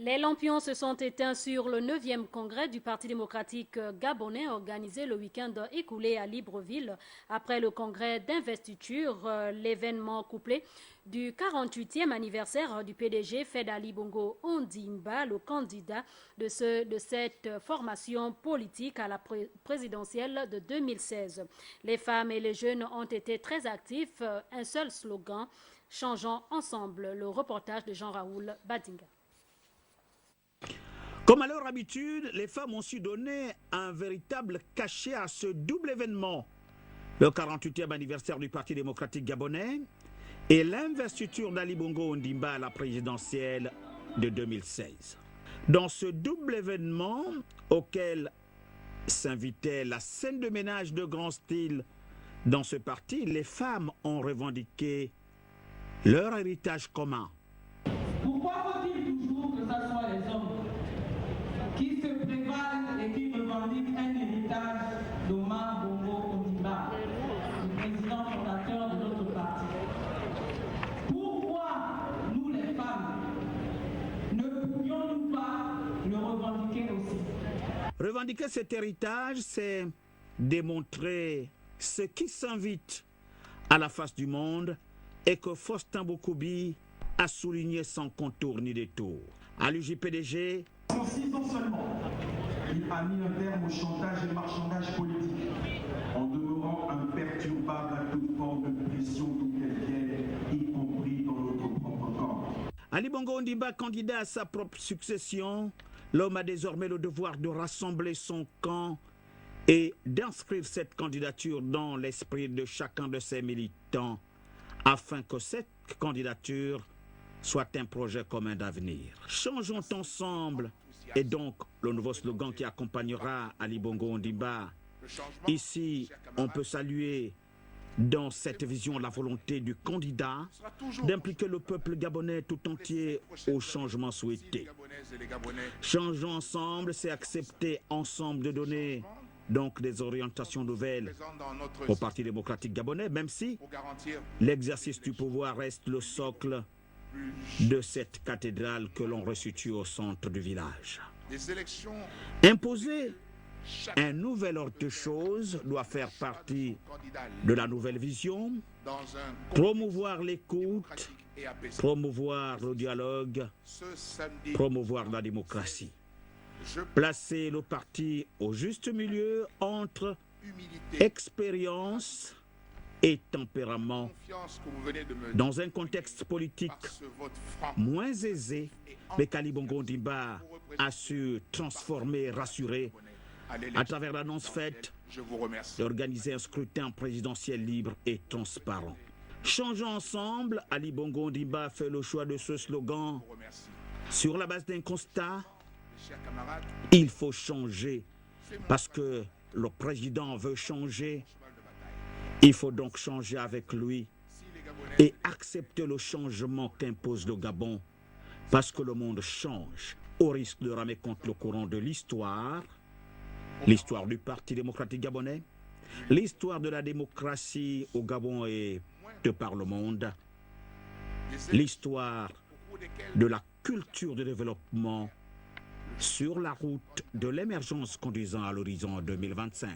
Les lampions se sont éteints sur le 9e congrès du Parti démocratique gabonais organisé le week-end écoulé à Libreville. Après le congrès d'investiture, l'événement couplé du 48e anniversaire du PDG fait d'Ali Bongo Ondimba le candidat de cette formation politique à la présidentielle de 2016. Les femmes et les jeunes ont été très actifs. Un seul slogan, changeons ensemble. Le reportage de Jean-Raoul Badinga. Comme à leur habitude, les femmes ont su donner un véritable cachet à ce double événement. Le 48e anniversaire du Parti démocratique gabonais et l'investiture d'Ali Bongo Ondimba à la présidentielle de 2016. Dans ce double événement auquel s'invitait la scène de ménage de grand style dans ce parti, les femmes ont revendiqué leur héritage commun. Pourquoi faut-il toujours que ce soit les hommes qui se prévalent et qui revendiquent un héritage d'Omar Bongo Ondimba, le président fondateur de notre parti? Pourquoi nous les femmes ne pourrions-nous pas le revendiquer aussi? Revendiquer cet héritage, c'est démontrer ce qui s'invite à la face du monde et que Faustin Boukoubi a souligné sans contour ni détour. À l'UJPDG, sur 6 ans seulement, il a mis un terme au chantage et marchandage politique, en demeurant imperturbable à toute forme de pression d'où qu'elle vienne, y compris dans notre propre camp. Ali Bongo Ondimba, candidat à sa propre succession, l'homme a désormais le devoir de rassembler son camp et d'inscrire cette candidature dans l'esprit de chacun de ses militants, afin que cette candidature soit un projet commun d'avenir. Changeons ensemble est donc le nouveau slogan qui accompagnera Ali Bongo Ondimba. Ici, on peut saluer dans cette vision la volonté du candidat d'impliquer le peuple gabonais tout entier au changement souhaité. Changeons ensemble, c'est accepter ensemble de donner donc des orientations nouvelles au Parti démocratique gabonais, même si l'exercice du pouvoir reste le socle de cette cathédrale que l'on resitue au centre du village. Imposer un nouvel ordre de choses doit faire partie de la nouvelle vision, promouvoir l'écoute, promouvoir le dialogue, promouvoir la démocratie. Placer le parti au juste milieu entre expérience et tempérament dans un contexte politique moins aisé, mais qu'Ali Bongo Ondimba a su transformer, rassurer à travers l'annonce faite d'organiser un scrutin présidentiel libre et transparent. Changeons ensemble, Ali Bongo Ondimba fait le choix de ce slogan sur la base d'un constat. Il faut changer parce que le président veut changer. Il faut donc changer avec lui et accepter le changement qu'impose le Gabon parce que le monde change au risque de ramer contre le courant de l'histoire du Parti démocratique gabonais, l'histoire de la démocratie au Gabon et de par le monde, l'histoire de la culture de développement sur la route de l'émergence conduisant à l'horizon 2025.